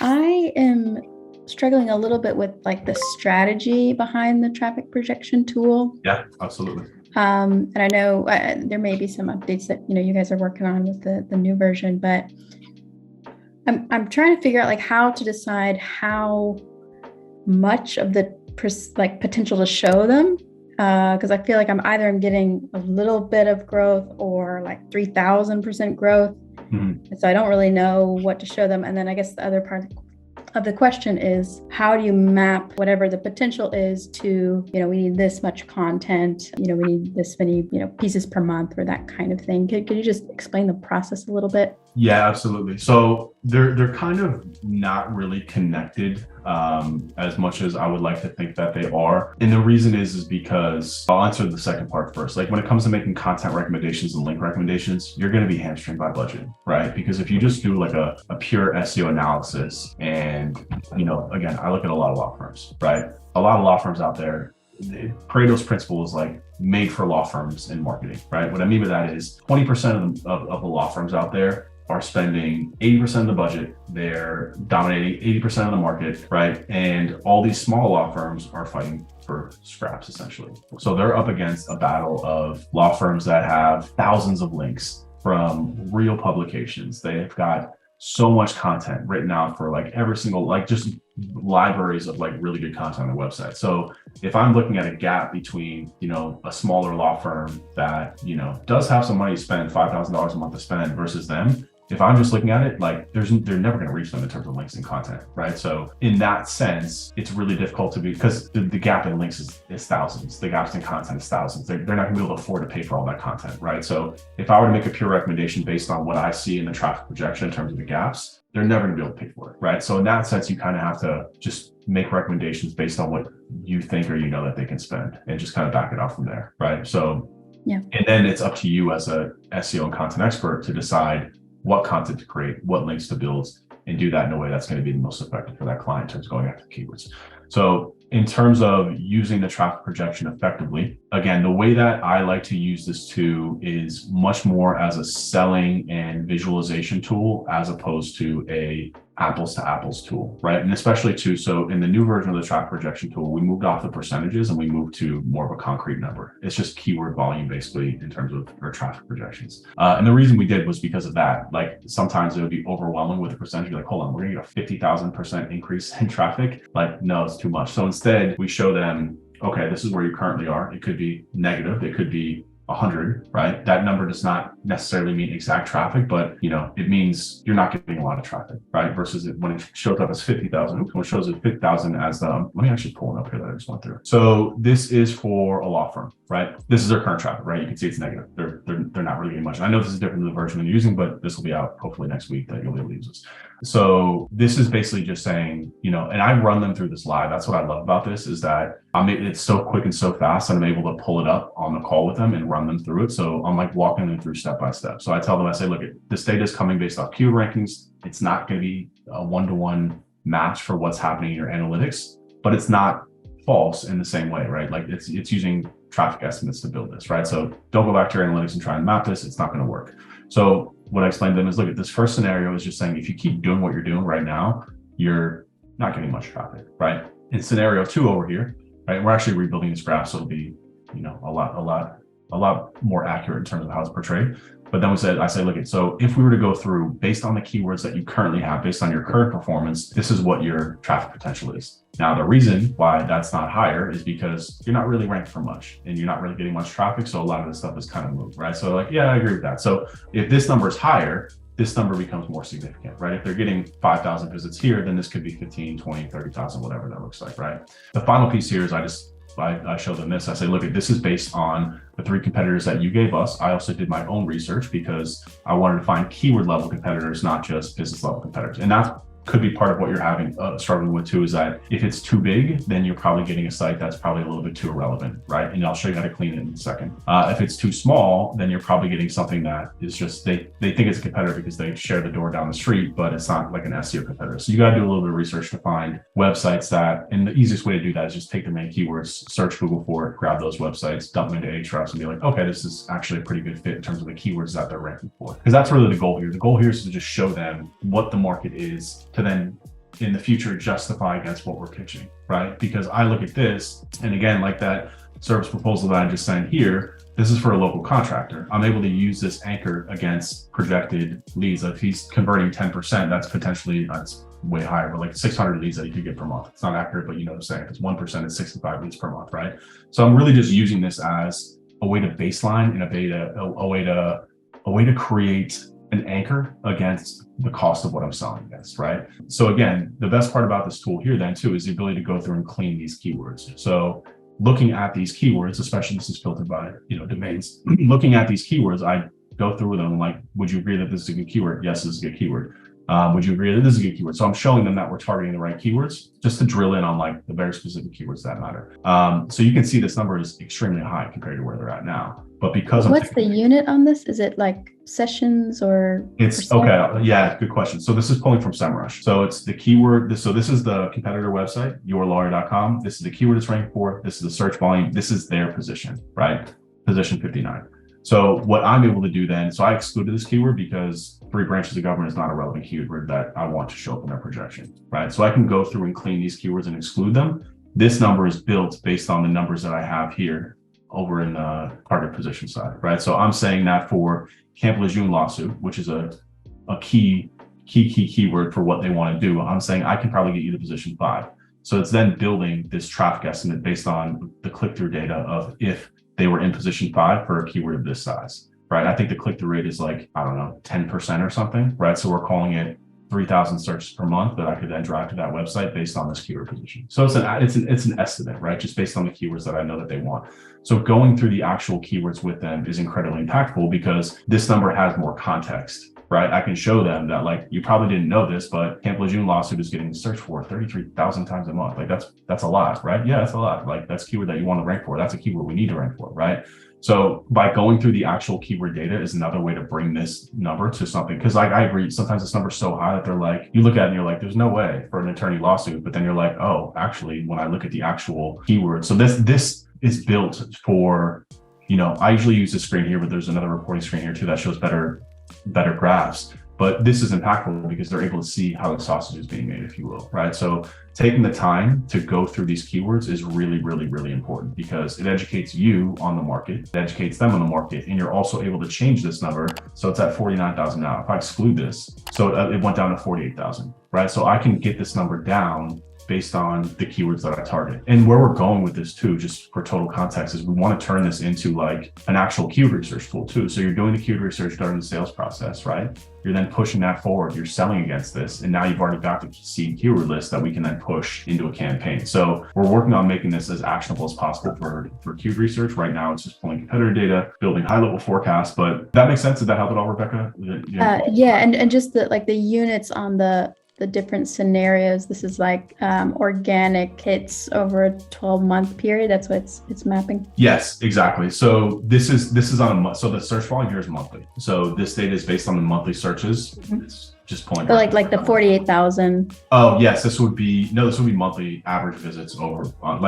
I am struggling a little bit with like the strategy behind the traffic projection tool. Yeah, absolutely. And I know there may be some updates that you guys are working on with the new version, but I'm trying to figure out like how to decide how much of the like potential to show them, because I feel like I'm getting a little bit of growth or like 3,000% growth. Mhm. So I don't really know what to show them. And then I guess the other part of the question is, how do you map whatever the potential is to, we need this much content, we need this many, pieces per month or that kind of thing. Could you just explain the process a little bit? Yeah, absolutely. So they're kind of not really connected as much as I would like to think that they are. And the reason is because I'll answer the second part first. Like when it comes to making content recommendations and link recommendations, you're going to be hamstringed by budget, right? Because if you just do like a pure SEO analysis and, again, I look at a lot of law firms, right? A lot of law firms out there, Pareto's principle is like made for law firms in marketing, right? What I mean by that is 20% of the law firms out there are spending 80% of the budget. They're dominating 80% of the market, right? And all these small law firms are fighting for scraps essentially. So they're up against a battle of law firms that have thousands of links from real publications. They've got so much content written out for like every single, like just libraries of like really good content on their website. So if I'm looking at a gap between, a smaller law firm that, does have some money to spend, $5,000 a month to spend versus them, if I'm just looking at it, like they're never going to reach them in terms of links and content, right? So in that sense, it's really difficult to be, because the gap in links is thousands. The gaps in content is thousands. They're not going to be able to afford to pay for all that content, right? So if I were to make a pure recommendation based on what I see in the traffic projection in terms of the gaps, they're never going to be able to pay for it, right? So in that sense, you kind of have to just make recommendations based on what you think or that they can spend and just kind of back it off from there, right? So, yeah. And then it's up to you as a SEO and content expert to decide what content to create, what links to build, and do that in a way that's going to be the most effective for that client in terms of going after keywords. So in terms of using the traffic projection effectively, again, the way that I like to use this tool is much more as a selling and visualization tool as opposed to a apples to apples tool, right? And especially too, so in the new version of the traffic projection tool, we moved off the percentages and we moved to more of a concrete number. It's just keyword volume basically in terms of our traffic projections. And the reason we did was because of that. Like sometimes it would be overwhelming with the percentage. You're like, hold on, we're gonna get a 50,000% increase in traffic. Like, no, it's too much. So instead we show them, okay, this is where you currently are. It could be negative. It could be 100, right? That number does not necessarily mean exact traffic, but it means you're not getting a lot of traffic, right? Versus when it shows up as 50,000, when it shows as 50,000 as let me actually pull it up here that I just went through. So this is for a law firm, right? This is their current traffic, right? You can see it's negative. They're not really getting much. I know this is different than the version I'm using, but this will be out hopefully next week that you'll be able to use this. So this is basically just saying, and I run them through this live. That's what I love about this is that it's so quick and so fast. I'm able to pull it up on the call with them and run them through it. So I'm like walking them through step by step. So I tell them, I say, look, this data is coming based off keyword rankings. It's not going to be a one-to-one match for what's happening in your analytics, but it's not false in the same way, right? Like it's using traffic estimates to build this, right? So don't go back to your analytics and try and map this. It's not going to work. So what I explained to them is, look, at this first scenario is just saying, if you keep doing what you're doing right now, you're not getting much traffic, right? In scenario 2 over here, right, we're actually rebuilding this graph, so it'll be, a lot more accurate in terms of how it's portrayed. But then I said, look, so if we were to go through based on the keywords that you currently have, based on your current performance, this is what your traffic potential is. Now, the reason why that's not higher is because you're not really ranked for much and you're not really getting much traffic. So a lot of this stuff is kind of moved, right? So like, yeah, I agree with that. So if this number is higher, this number becomes more significant, right? If they're getting 5,000 visits here, then this could be 15, 20, 30,000, whatever that looks like, right? The final piece here is I show them this. I say, look, this is based on the 3 competitors that you gave us. I also did my own research because I wanted to find keyword level competitors, not just business level competitors. And that's could be part of what you're having struggling with too, is that if it's too big, then you're probably getting a site that's probably a little bit too irrelevant, right? And I'll show you how to clean it in a second. If it's too small, then you're probably getting something that is just, they think it's a competitor because they share the door down the street, but it's not like an SEO competitor. So you got to do a little bit of research to find websites that, and the easiest way to do that is just take the main keywords, search Google for it, grab those websites, dump them into Ahrefs and be like, okay, this is actually a pretty good fit in terms of the keywords that they're ranking for. Because that's really the goal here. The goal here is to just show them what the market is to then in the future justify against what we're pitching, right? Because I look at this, and again, like that service proposal that I just sent here, this is for a local contractor. I'm able to use this anchor against projected leads. If he's converting 10%, that's potentially, that's way higher, but like 600 leads that you could get per month. It's not accurate, but you know what I'm saying. If it's 1%, it's 65 leads per month, right? So I'm really just using this as a way to baseline and a way to create an anchor against the cost of what I'm selling against, right? So again, the best part about this tool here then too is the ability to go through and clean these keywords. So looking at these keywords, especially this is filtered by, domains, looking at these keywords, I go through with them like, would you agree that this is a good keyword? Yes, this is a good keyword. Would you agree that this is a good keyword? So I'm showing them that we're targeting the right keywords just to drill in on like the very specific keywords that matter. So you can see this number is extremely high compared to where they're at now. But because what's the unit on this? Is it like sessions or? It's okay. Yeah, good question. So this is pulling from SEMrush. So it's the keyword. So this is the competitor website, yourlawyer.com. This is the keyword it's ranking for. This is the search volume. This is their position, right? Position 59. So what I'm able to do then, so I excluded this keyword because 3 branches of government is not a relevant keyword that I want to show up in their projection, right? So I can go through and clean these keywords and exclude them. This number is built based on the numbers that I have here over in the target position side, right? So I'm saying that for Camp Lejeune lawsuit, which is a key keyword for what they want to do, I'm saying I can probably get you to position 5. So it's then building this traffic estimate based on the click-through data of if they were in position 5 for a keyword of this size, right? I think the click-through rate is like, I don't know, 10% or something, right? So we're calling it 3,000 searches per month that I could then drive to that website based on this keyword position. So it's an estimate, right? Just based on the keywords that I know that they want. So going through the actual keywords with them is incredibly impactful because this number has more context, right? I can show them that like, you probably didn't know this, but Camp Lejeune lawsuit is getting searched for 33,000 times a month. Like that's a lot, right? Yeah, that's a lot. Like that's a keyword that you want to rank for. That's a keyword we need to rank for, right? So by going through the actual keyword data is another way to bring this number to something. Because like I agree, sometimes this number is so high that they're like, you look at it and you're like, there's no way for an attorney lawsuit. But then you're like, oh, actually, when I look at the actual keyword, so this is built for, I usually use this screen here, but there's another reporting screen here too that shows better graphs. But this is impactful because they're able to see how the sausage is being made, if you will, right? So taking the time to go through these keywords is really, really, really important because it educates you on the market, it educates them on the market, and you're also able to change this number. So it's at 49,000 now. If I exclude this, so it went down to 48,000, right? So I can get this number down based on the keywords that I target. And where we're going with this too, just for total context, is we want to turn this into like an actual keyword research tool too. So you're doing the keyword research during the sales process, right? You're then pushing that forward. You're selling against this. And now you've already got the seed keyword list that we can then push into a campaign. So we're working on making this as actionable as possible for keyword research. Right now, it's just pulling competitor data, building high level forecasts, but that makes sense. Did that help at all, Rebecca? Yeah. And just the units on the different scenarios. This is like organic hits over a 12-month period. That's what it's mapping. Yes, exactly. So this is on a month. So the search volume here is monthly. So this data is based on the monthly searches. Mm-hmm. It's just pulling. So like the 48,000. Oh yes, this would be monthly average visits over.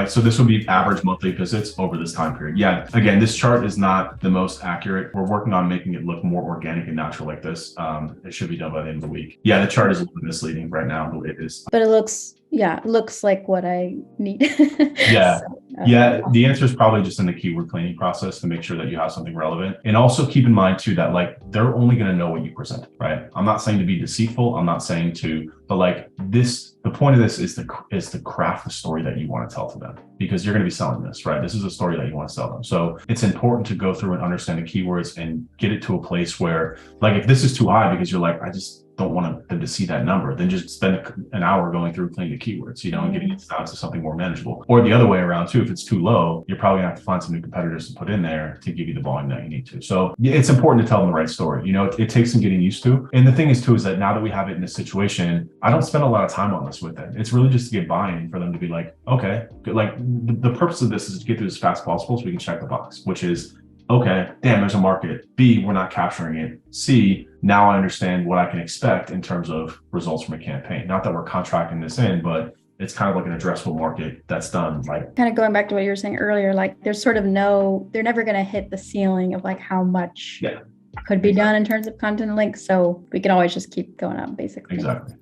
So this would be average monthly visits over this time period. Yeah. Again, this chart is not the most accurate. We're working on making it look more organic and natural like this. It should be done by the end of the week. Yeah, the chart is a little misleading right now the way it is. But it looks like what I need. Yeah. The answer is probably just in the keyword cleaning process to make sure that you have something relevant. And also keep in mind too that like they're only going to know what you present, right? I'm not saying to be deceitful. I'm not saying to, but like this, the point of this is to craft the story that you want to tell to them because you're going to be selling this, right? This is a story that you want to sell them. So it's important to go through and understand the keywords and get it to a place where like, if this is too high because you're like, don't want them to see that number, then just spend an hour going through cleaning the keywords, and getting it down to something more manageable. Or the other way around too, if it's too low, you're probably gonna have to find some new competitors to put in there to give you the volume that you need to. So it's important to tell them the right story. It takes some getting used to. And the thing is too, is that now that we have it in this situation, I don't spend a lot of time on this with them. It's really just to get buy-in for them to be like, okay, like the purpose of this is to get through as fast as possible so we can check the box, which is, okay, damn, there's a market. B, we're not capturing it. C, now I understand what I can expect in terms of results from a campaign. Not that we're contracting this in, but it's kind of like an addressable market that's done. Like, kind of going back to what you were saying earlier, like there's sort of they're never going to hit the ceiling of like how much could be done in terms of content links. So we can always just keep going up, basically. Exactly.